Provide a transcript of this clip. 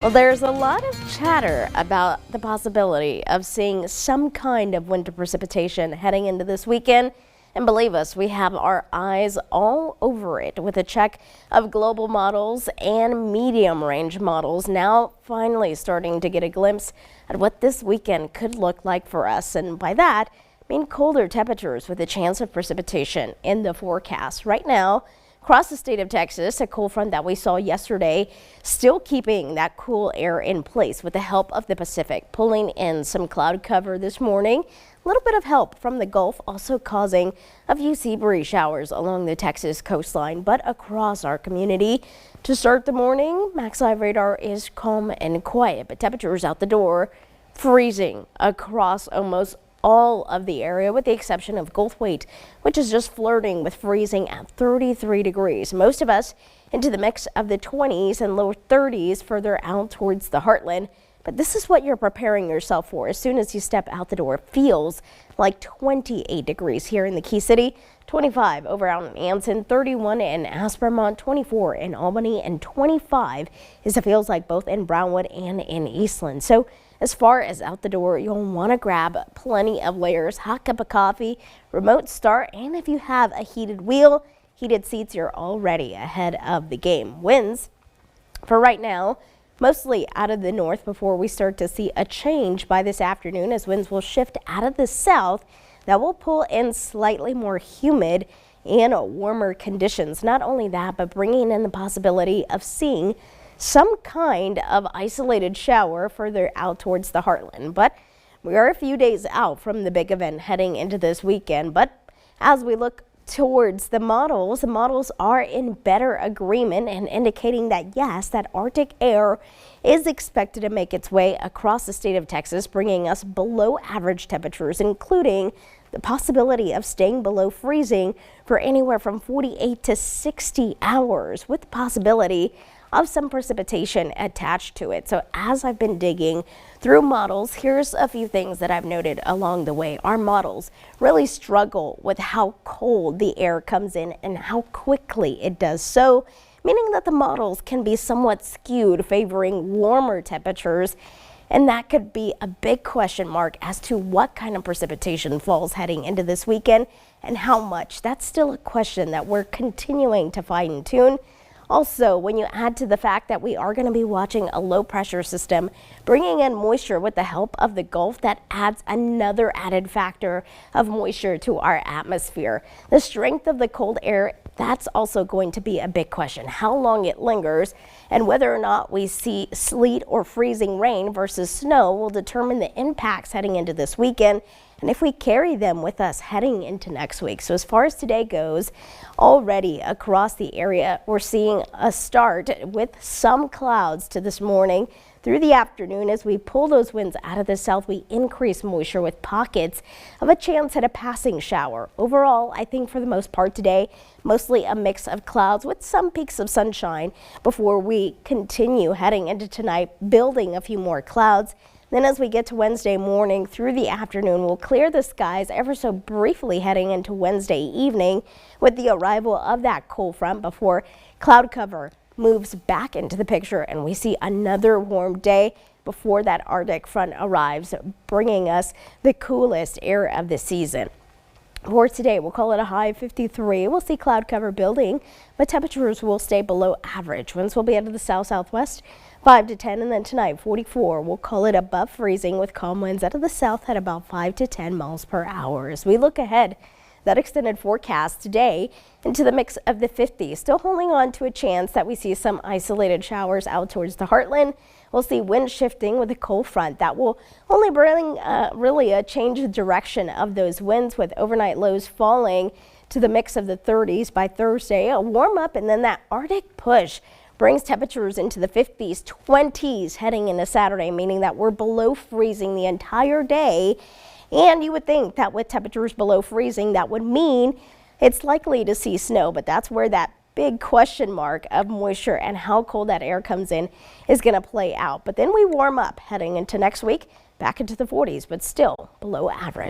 Well, there's a lot of chatter about the possibility of seeing some kind of winter precipitation heading into this weekend. And believe us, we have our eyes all over it with a check of global models and medium range models now finally starting to get a glimpse at what this weekend could look like for us. And by that, I mean colder temperatures with a chance of precipitation in the forecast. Right now, across the state of Texas, a cold front that we saw yesterday still keeping that cool air in place with the help of the Pacific, pulling in some cloud cover this morning. A little bit of help from the Gulf also causing a few sea breeze showers along the Texas coastline, but across our community. To start the morning, Max Live radar is calm and quiet, but temperatures out the door freezing across almost all of the area with the exception of Goldthwaite, which is just flirting with freezing at 33 degrees. Most of us into the mix of the 20s and lower 30s further out towards the heartland. But this is what you're preparing yourself for as soon as you step out the door. It feels like 28 degrees here in the Key City, 25 over out in Anson, 31 in Aspermont, 24 in Albany, and 25 is it feels like both in Brownwood and in Eastland. So as far as out the door, you'll want to grab plenty of layers, hot cup of coffee, remote start, and if you have a heated wheel, heated seats, you're already ahead of the game. Winds for right now, mostly out of the north before we start to see a change by this afternoon as winds will shift out of the south. That will pull in slightly more humid and warmer conditions. Not only that, but bringing in the possibility of seeing some kind of isolated shower further out towards the heartland. But we are a few days out from the big event heading into this weekend. But as we look towards the models are in better agreement and indicating that yes, that Arctic air is expected to make its way across the state of Texas, bringing us below average temperatures, including the possibility of staying below freezing for anywhere from 48 to 60 hours with the possibility of some precipitation attached to it. So as I've been digging through models, here's a few things that I've noted along the way. Our models really struggle with how cold the air comes in and how quickly it does so, meaning that the models can be somewhat skewed, favoring warmer temperatures. And that could be a big question mark as to what kind of precipitation falls heading into this weekend and how much. That's still a question that we're continuing to fine tune. Also, when you add to the fact that we are going to be watching a low pressure system bringing in moisture with the help of the Gulf, that adds another added factor of moisture to our atmosphere. The strength of the cold air, that's also going to be a big question. How long it lingers and whether or not we see sleet or freezing rain versus snow will determine the impacts heading into this weekend and if we carry them with us heading into next week. So as far as today goes, already across the area, we're seeing a start with some clouds to this morning. Through the afternoon, as we pull those winds out of the south, we increase moisture with pockets of a chance at a passing shower. Overall, I think for the most part today, mostly a mix of clouds with some peaks of sunshine before we continue heading into tonight, building a few more clouds. Then as we get to Wednesday morning through the afternoon, we'll clear the skies ever so briefly heading into Wednesday evening with the arrival of that cold front before cloud cover moves back into the picture and we see another warm day before that Arctic front arrives, bringing us the coolest air of the season. For today, we'll call it a high of 53. We'll see cloud cover building, but temperatures will stay below average. Winds will be out of the south-southwest, 5 to 10, and then tonight, 44. We'll call it above freezing with calm winds out of the south at about 5 to 10 miles per hour. As we look ahead, that extended forecast today into the mix of the 50s, still holding on to a chance that we see some isolated showers out towards the heartland. We'll see wind shifting with a cold front that will only bring really a change of direction of those winds with overnight lows falling to the mix of the 30s by Thursday. A warm up and then that Arctic push brings temperatures into the 50s, 20s heading into Saturday, meaning that we're below freezing the entire day. And you would think that with temperatures below freezing, that would mean it's likely to see snow, but that's where that big question mark of moisture and how cold that air comes in is going to play out. But then we warm up heading into next week, back into the 40s, but still below average.